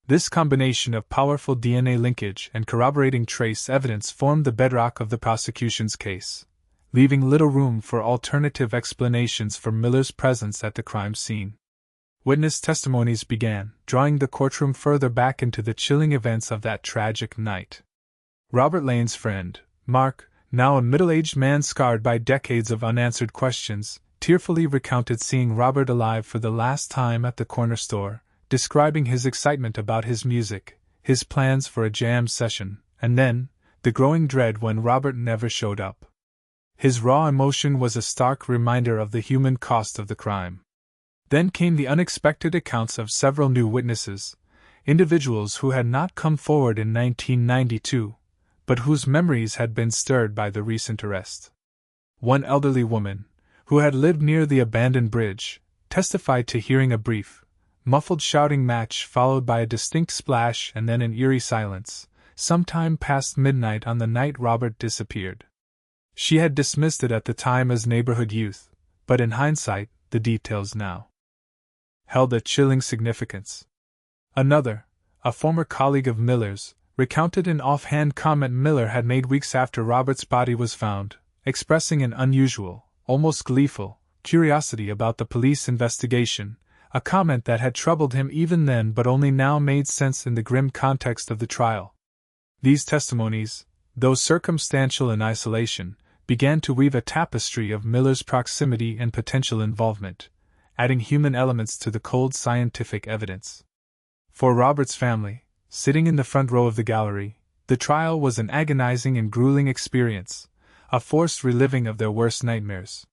This combination of powerful DNA linkage and corroborating trace evidence formed the bedrock of the prosecution's case, leaving little room for alternative explanations for Miller's presence at the crime scene. Witness testimonies began, drawing the courtroom further back into the chilling events of that tragic night. Robert Lane's friend, Mark, now a middle-aged man scarred by decades of unanswered questions, tearfully recounted seeing Robert alive for the last time at the corner store, describing his excitement about his music, his plans for a jam session, and then, the growing dread when Robert never showed up. His raw emotion was a stark reminder of the human cost of the crime. Then came the unexpected accounts of several new witnesses, individuals who had not come forward in 1992, but whose memories had been stirred by the recent arrest. One elderly woman, who had lived near the abandoned bridge, testified to hearing a brief, muffled shouting match followed by a distinct splash and then an eerie silence, sometime past midnight on the night Robert disappeared. She had dismissed it at the time as neighborhood youth, but in hindsight, the details now held a chilling significance. Another, a former colleague of Miller's, recounted an offhand comment Miller had made weeks after Robert's body was found, expressing an unusual, almost gleeful, curiosity about the police investigation, a comment that had troubled him even then but only now made sense in the grim context of the trial. These testimonies, though circumstantial in isolation, began to weave a tapestry of Miller's proximity and potential involvement, adding human elements to the cold scientific evidence. For Robert's family, sitting in the front row of the gallery, the trial was an agonizing and grueling experience, a forced reliving of their worst nightmares.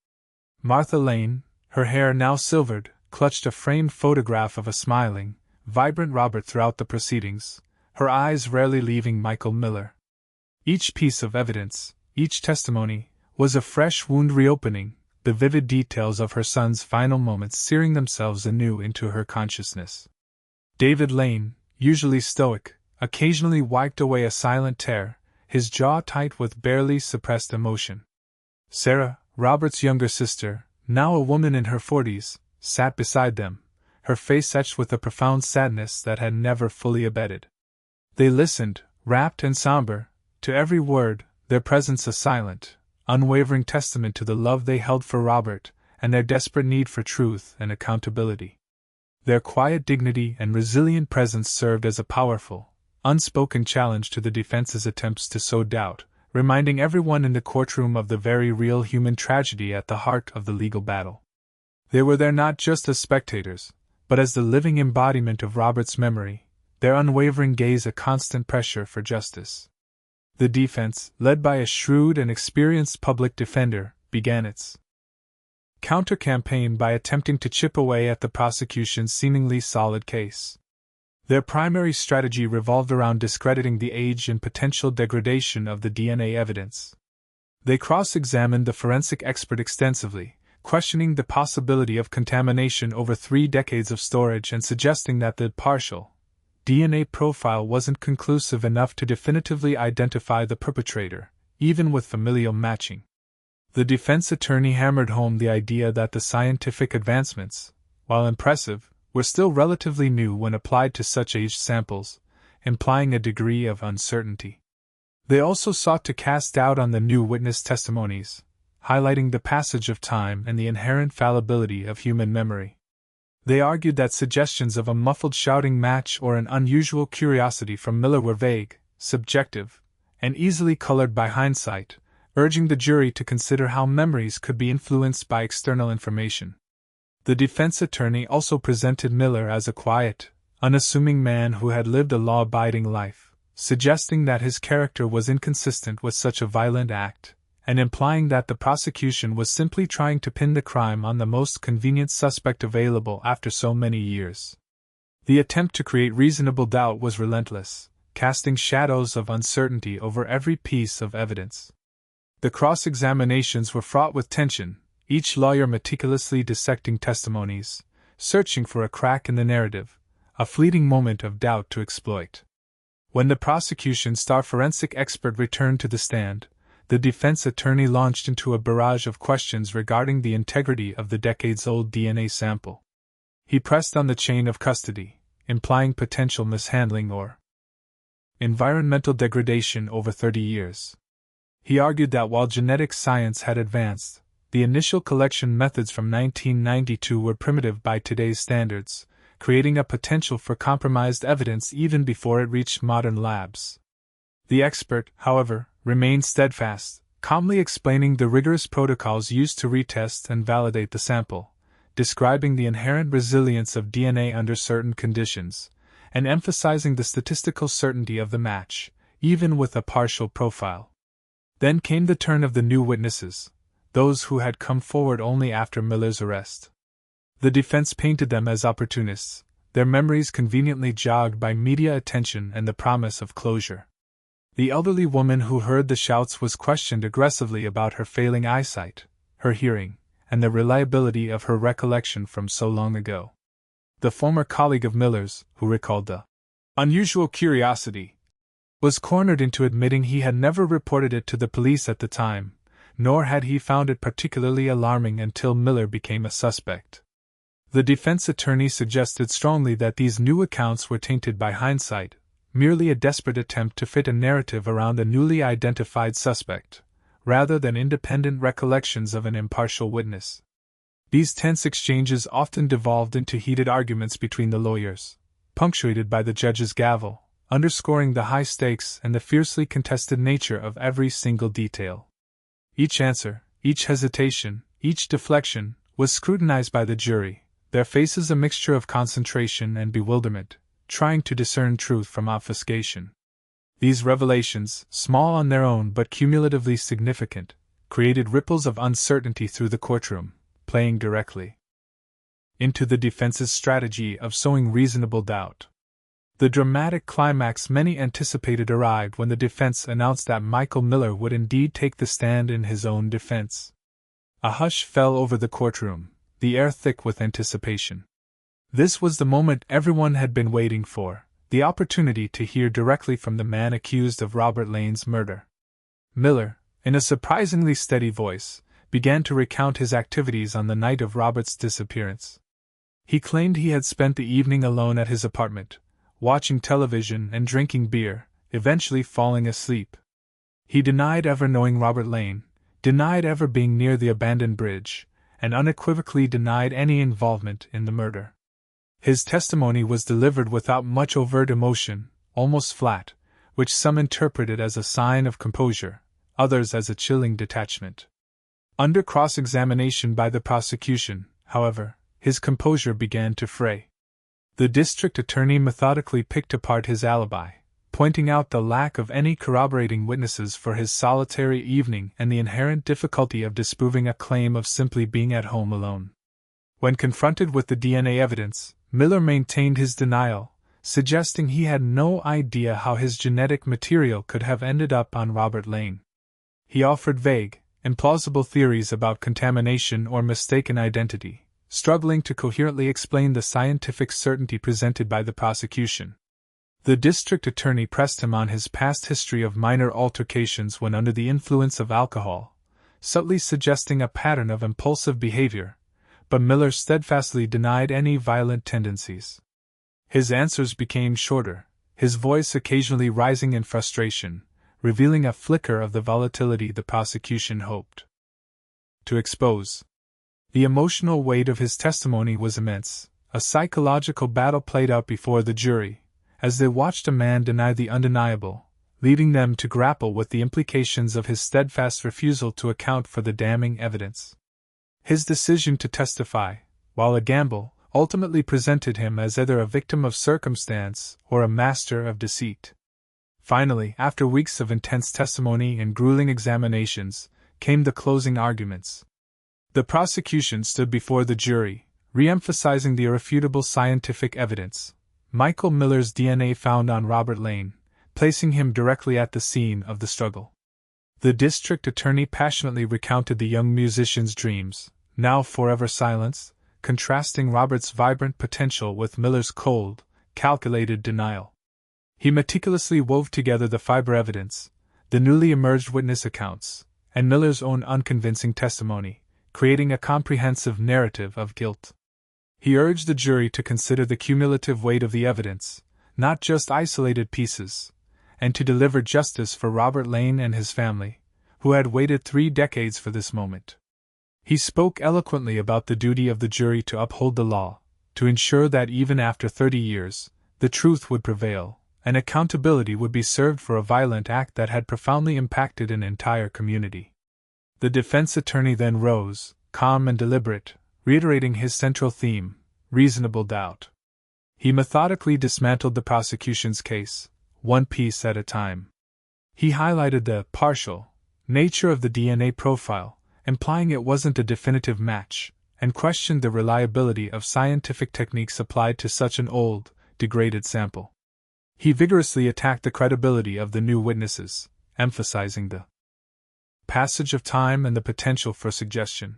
Martha Lane, her hair now silvered, clutched a framed photograph of a smiling, vibrant Robert throughout the proceedings, her eyes rarely leaving Michael Miller. Each piece of evidence, each testimony, was a fresh wound reopening, the vivid details of her son's final moments searing themselves anew into her consciousness. David Lane, usually stoic, occasionally wiped away a silent tear, his jaw tight with barely suppressed emotion. Sarah, Robert's younger sister, now a woman in her 40s, sat beside them, her face etched with a profound sadness that had never fully abated. They listened, rapt and somber, to every word, their presence a silent, unwavering testament to the love they held for Robert and their desperate need for truth and accountability. Their quiet dignity and resilient presence served as a powerful, unspoken challenge to the defense's attempts to sow doubt, reminding everyone in the courtroom of the very real human tragedy at the heart of the legal battle. They were there not just as spectators, but as the living embodiment of Robert's memory, their unwavering gaze a constant pressure for justice. The defense, led by a shrewd and experienced public defender, began its counter-campaign by attempting to chip away at the prosecution's seemingly solid case. Their primary strategy revolved around discrediting the age and potential degradation of the DNA evidence. They cross-examined the forensic expert extensively, questioning the possibility of contamination over 3 decades of storage and suggesting that the partial DNA profile wasn't conclusive enough to definitively identify the perpetrator, even with familial matching. The defense attorney hammered home the idea that the scientific advancements, while impressive, were still relatively new when applied to such aged samples, implying a degree of uncertainty. They also sought to cast doubt on the new witness testimonies, highlighting the passage of time and the inherent fallibility of human memory. They argued that suggestions of a muffled shouting match or an unusual curiosity from Miller were vague, subjective, and easily colored by hindsight, urging the jury to consider how memories could be influenced by external information. The defense attorney also presented Miller as a quiet, unassuming man who had lived a law-abiding life, suggesting that his character was inconsistent with such a violent act, and implying that the prosecution was simply trying to pin the crime on the most convenient suspect available after so many years. The attempt to create reasonable doubt was relentless, casting shadows of uncertainty over every piece of evidence. The cross-examinations were fraught with tension, each lawyer meticulously dissecting testimonies, searching for a crack in the narrative, a fleeting moment of doubt to exploit. When the prosecution's star forensic expert returned to the stand, the defense attorney launched into a barrage of questions regarding the integrity of the decades-old DNA sample. He pressed on the chain of custody, implying potential mishandling or environmental degradation over 30 years. He argued that while genetic science had advanced, the initial collection methods from 1992 were primitive by today's standards, creating a potential for compromised evidence even before it reached modern labs. The expert, however, remained steadfast, calmly explaining the rigorous protocols used to retest and validate the sample, describing the inherent resilience of DNA under certain conditions, and emphasizing the statistical certainty of the match, even with a partial profile. Then came the turn of the new witnesses, those who had come forward only after Miller's arrest. The defense painted them as opportunists, their memories conveniently jogged by media attention and the promise of closure. The elderly woman who heard the shouts was questioned aggressively about her failing eyesight, her hearing, and the reliability of her recollection from so long ago. The former colleague of Miller's, who recalled the unusual curiosity, was cornered into admitting he had never reported it to the police at the time, nor had he found it particularly alarming until Miller became a suspect. The defense attorney suggested strongly that these new accounts were tainted by hindsight, merely a desperate attempt to fit a narrative around a newly identified suspect, rather than independent recollections of an impartial witness. These tense exchanges often devolved into heated arguments between the lawyers, punctuated by the judge's gavel, underscoring the high stakes and the fiercely contested nature of every single detail. Each answer, each hesitation, each deflection, was scrutinized by the jury, their faces a mixture of concentration and bewilderment, trying to discern truth from obfuscation. These revelations, small on their own but cumulatively significant, created ripples of uncertainty through the courtroom, playing directly into the defense's strategy of sowing reasonable doubt. The dramatic climax many anticipated arrived when the defense announced that Michael Miller would indeed take the stand in his own defense. A hush fell over the courtroom, the air thick with anticipation. This was the moment everyone had been waiting for, the opportunity to hear directly from the man accused of Robert Lane's murder. Miller, in a surprisingly steady voice, began to recount his activities on the night of Robert's disappearance. He claimed he had spent the evening alone at his apartment, watching television and drinking beer, eventually falling asleep. He denied ever knowing Robert Lane, denied ever being near the abandoned bridge, and unequivocally denied any involvement in the murder. His testimony was delivered without much overt emotion, almost flat, which some interpreted as a sign of composure, others as a chilling detachment. Under cross-examination by the prosecution, however, his composure began to fray. The district attorney methodically picked apart his alibi, pointing out the lack of any corroborating witnesses for his solitary evening and the inherent difficulty of disproving a claim of simply being at home alone. When confronted with the DNA evidence, Miller maintained his denial, suggesting he had no idea how his genetic material could have ended up on Robert Lane. He offered vague, implausible theories about contamination or mistaken identity, struggling to coherently explain the scientific certainty presented by the prosecution. The district attorney pressed him on his past history of minor altercations when under the influence of alcohol, subtly suggesting a pattern of impulsive behavior, but Miller steadfastly denied any violent tendencies. His answers became shorter, his voice occasionally rising in frustration, revealing a flicker of the volatility the prosecution hoped to expose. The emotional weight of his testimony was immense, a psychological battle played out before the jury, as they watched a man deny the undeniable, leading them to grapple with the implications of his steadfast refusal to account for the damning evidence. His decision to testify, while a gamble, ultimately presented him as either a victim of circumstance or a master of deceit. Finally, after weeks of intense testimony and grueling examinations, came the closing arguments. The prosecution stood before the jury, re-emphasizing the irrefutable scientific evidence, Michael Miller's DNA found on Robert Lane, placing him directly at the scene of the struggle. The district attorney passionately recounted the young musician's dreams, now forever silenced, contrasting Robert's vibrant potential with Miller's cold, calculated denial. He meticulously wove together the fiber evidence, the newly emerged witness accounts, and Miller's own unconvincing testimony, creating a comprehensive narrative of guilt. He urged the jury to consider the cumulative weight of the evidence, not just isolated pieces, and to deliver justice for Robert Lane and his family, who had waited 3 decades for this moment. He spoke eloquently about the duty of the jury to uphold the law, to ensure that even after 30 years, the truth would prevail, and accountability would be served for a violent act that had profoundly impacted an entire community. The defense attorney then rose, calm and deliberate, reiterating his central theme, reasonable doubt. He methodically dismantled the prosecution's case, one piece at a time. He highlighted the partial nature of the DNA profile, implying it wasn't a definitive match, and questioned the reliability of scientific techniques applied to such an old, degraded sample. He vigorously attacked the credibility of the new witnesses, emphasizing the passage of time and the potential for suggestion.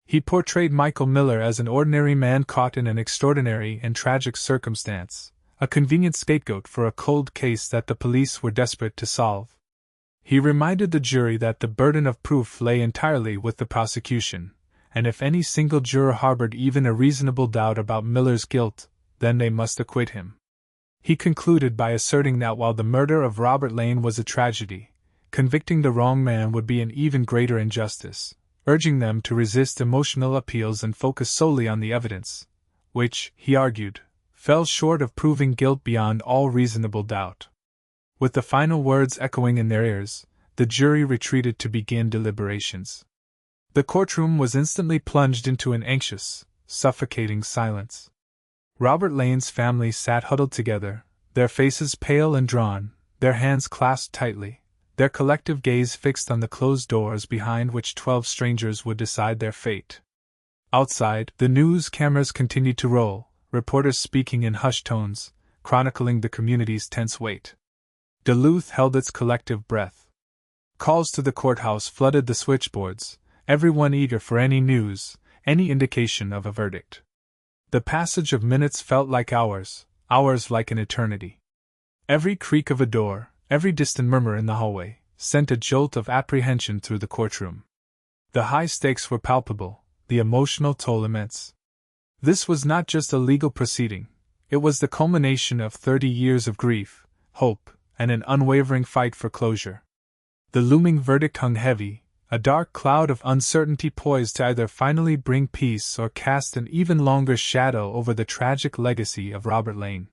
He portrayed Michael Miller as an ordinary man caught in an extraordinary and tragic circumstance, a convenient scapegoat for a cold case that the police were desperate to solve. He reminded the jury that the burden of proof lay entirely with the prosecution, and if any single juror harbored even a reasonable doubt about Miller's guilt, then they must acquit him. He concluded by asserting that while the murder of Robert Lane was a tragedy, convicting the wrong man would be an even greater injustice, urging them to resist emotional appeals and focus solely on the evidence, which, he argued, fell short of proving guilt beyond all reasonable doubt. With the final words echoing in their ears, the jury retreated to begin deliberations. The courtroom was instantly plunged into an anxious, suffocating silence. Robert Lane's family sat huddled together, their faces pale and drawn, their hands clasped tightly, their collective gaze fixed on the closed doors behind which 12 strangers would decide their fate. Outside, the news cameras continued to roll, reporters speaking in hushed tones, chronicling the community's tense wait. Duluth held its collective breath. Calls to the courthouse flooded the switchboards, everyone eager for any news, any indication of a verdict. The passage of minutes felt like hours, hours like an eternity. Every creak of a door, every distant murmur in the hallway, sent a jolt of apprehension through the courtroom. The high stakes were palpable, the emotional toll immense. This was not just a legal proceeding, it was the culmination of 30 years of grief, hope, and an unwavering fight for closure. The looming verdict hung heavy, a dark cloud of uncertainty poised to either finally bring peace or cast an even longer shadow over the tragic legacy of Robert Lane.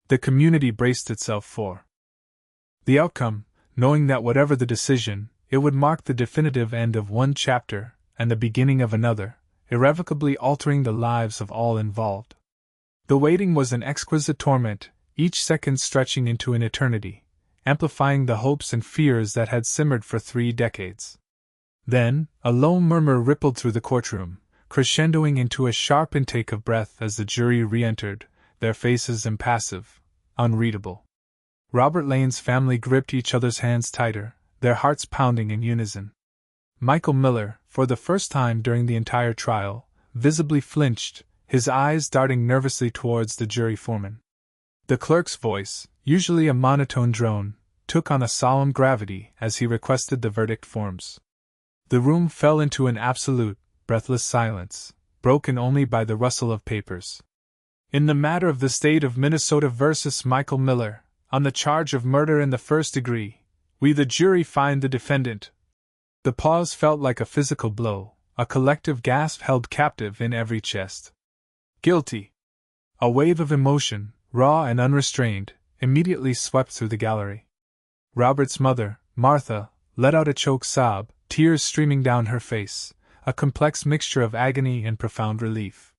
The community braced itself for the outcome, knowing that whatever the decision, it would mark the definitive end of one chapter and the beginning of another, irrevocably altering the lives of all involved. The waiting was an exquisite torment, each second stretching into an eternity, amplifying the hopes and fears that had simmered for 3 decades. Then, a low murmur rippled through the courtroom, crescendoing into a sharp intake of breath as the jury re-entered, their faces impassive, unreadable. Robert Lane's family gripped each other's hands tighter, their hearts pounding in unison. Michael Miller, for the first time during the entire trial, visibly flinched, his eyes darting nervously towards the jury foreman. The clerk's voice, usually a monotone drone, took on a solemn gravity as he requested the verdict forms. The room fell into an absolute, breathless silence, broken only by the rustle of papers. In the matter of the state of Minnesota versus Michael Miller, on the charge of murder in the first degree, we the jury find the defendant. The pause felt like a physical blow, a collective gasp held captive in every chest. Guilty! A wave of emotion, raw and unrestrained, immediately swept through the gallery. Robert's mother, Martha, let out a choked sob, tears streaming down her face, a complex mixture of agony and profound relief.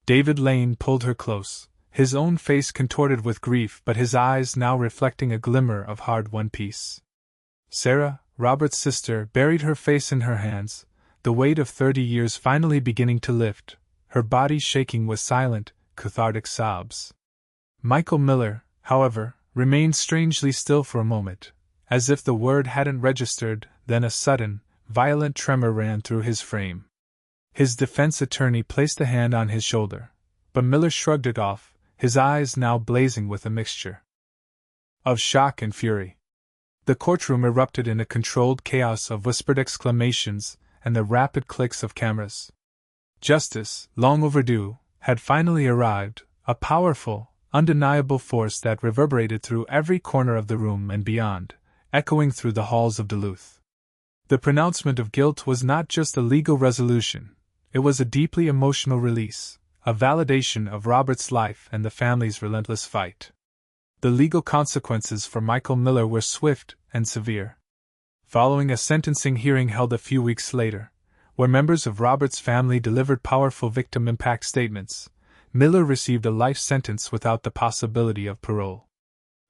David Lane pulled her close, his own face contorted with grief but his eyes now reflecting a glimmer of hard-won peace. Sarah, Robert's sister, buried her face in her hands, the weight of 30 years finally beginning to lift, her body shaking with silent, cathartic sobs. Michael Miller, however, remained strangely still for a moment, as if the word hadn't registered, then a sudden, violent tremor ran through his frame. His defense attorney placed a hand on his shoulder, but Miller shrugged it off, his eyes now blazing with a mixture of shock and fury. The courtroom erupted in a controlled chaos of whispered exclamations and the rapid clicks of cameras. Justice, long overdue, had finally arrived, a powerful, undeniable force that reverberated through every corner of the room and beyond, echoing through the halls of Duluth. The pronouncement of guilt was not just a legal resolution, it was a deeply emotional release, a validation of Robert's life and the family's relentless fight. The legal consequences for Michael Miller were swift and severe. Following a sentencing hearing held a few weeks later, where members of Robert's family delivered powerful victim impact statements, Miller received a life sentence without the possibility of parole.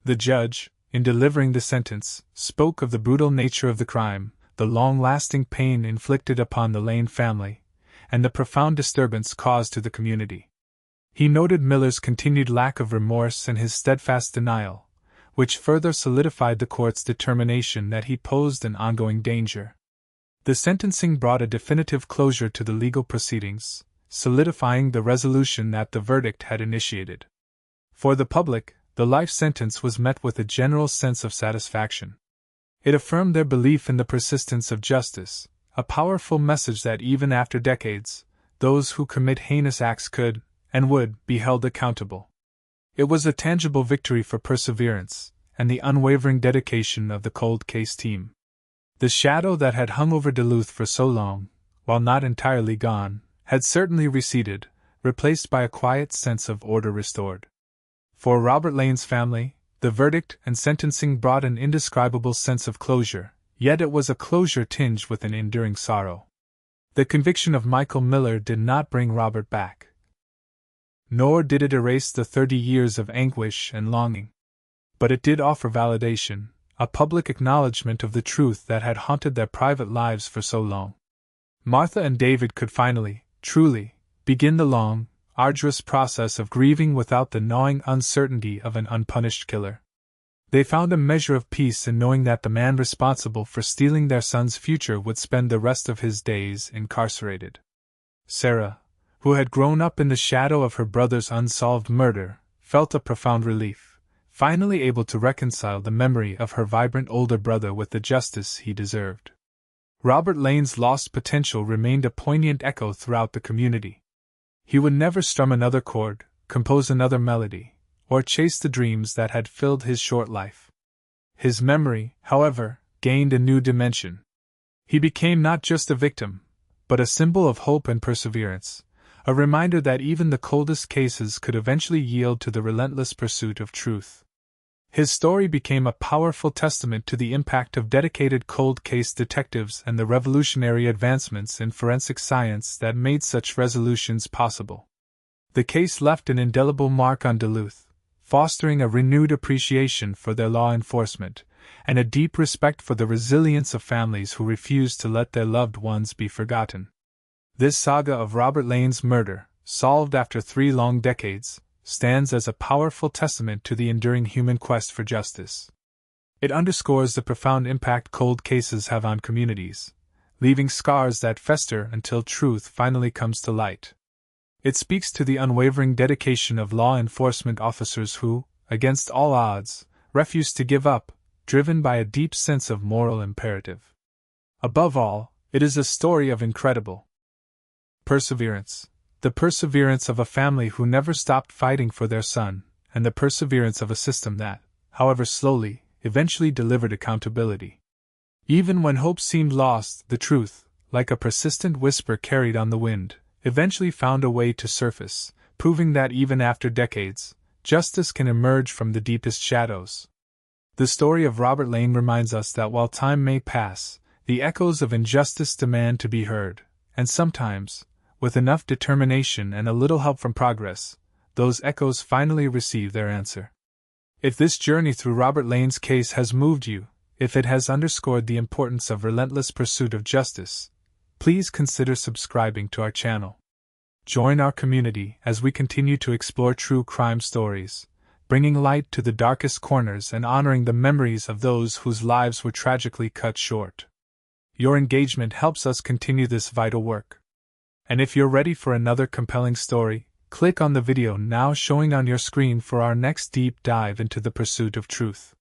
The judge, in delivering the sentence, spoke of the brutal nature of the crime, the long-lasting pain inflicted upon the Lane family, and the profound disturbance caused to the community. He noted Miller's continued lack of remorse and his steadfast denial, which further solidified the court's determination that he posed an ongoing danger. The sentencing brought a definitive closure to the legal proceedings, solidifying the resolution that the verdict had initiated. For the public, the life sentence was met with a general sense of satisfaction. It affirmed their belief in the persistence of justice, a powerful message that even after decades, those who commit heinous acts could, and would, be held accountable. It was a tangible victory for perseverance, and the unwavering dedication of the cold case team. The shadow that had hung over Duluth for so long, while not entirely gone, had certainly receded, replaced by a quiet sense of order restored. For Robert Lane's family, the verdict and sentencing brought an indescribable sense of closure, yet it was a closure tinged with an enduring sorrow. The conviction of Michael Miller did not bring Robert back. Nor did it erase the 30 years of anguish and longing. But it did offer validation, a public acknowledgement of the truth that had haunted their private lives for so long. Martha and David could finally, truly, begin the long, arduous process of grieving without the gnawing uncertainty of an unpunished killer. They found a measure of peace in knowing that the man responsible for stealing their son's future would spend the rest of his days incarcerated. Sarah, who had grown up in the shadow of her brother's unsolved murder, felt a profound relief, finally able to reconcile the memory of her vibrant older brother with the justice he deserved. Robert Lane's lost potential remained a poignant echo throughout the community. He would never strum another chord, compose another melody, or chase the dreams that had filled his short life. His memory, however, gained a new dimension. He became not just a victim, but a symbol of hope and perseverance, a reminder that even the coldest cases could eventually yield to the relentless pursuit of truth. His story became a powerful testament to the impact of dedicated cold case detectives and the revolutionary advancements in forensic science that made such resolutions possible. The case left an indelible mark on Duluth, fostering a renewed appreciation for their law enforcement, and a deep respect for the resilience of families who refused to let their loved ones be forgotten. This saga of Robert Lane's murder, solved after 3 long decades, stands as a powerful testament to the enduring human quest for justice. It underscores the profound impact cold cases have on communities, leaving scars that fester until truth finally comes to light. It speaks to the unwavering dedication of law enforcement officers who, against all odds, refuse to give up, driven by a deep sense of moral imperative. Above all, it is a story of incredible perseverance, the perseverance of a family who never stopped fighting for their son, and the perseverance of a system that, however slowly, eventually delivered accountability. Even when hope seemed lost, the truth, like a persistent whisper carried on the wind, eventually found a way to surface, proving that even after decades, justice can emerge from the deepest shadows. The story of Robert Lane reminds us that while time may pass, the echoes of injustice demand to be heard, and sometimes, with enough determination and a little help from progress, those echoes finally receive their answer. If this journey through Robert Lane's case has moved you, if it has underscored the importance of relentless pursuit of justice, please consider subscribing to our channel. Join our community as we continue to explore true crime stories, bringing light to the darkest corners and honoring the memories of those whose lives were tragically cut short. Your engagement helps us continue this vital work. And if you're ready for another compelling story, click on the video now showing on your screen for our next deep dive into the pursuit of truth.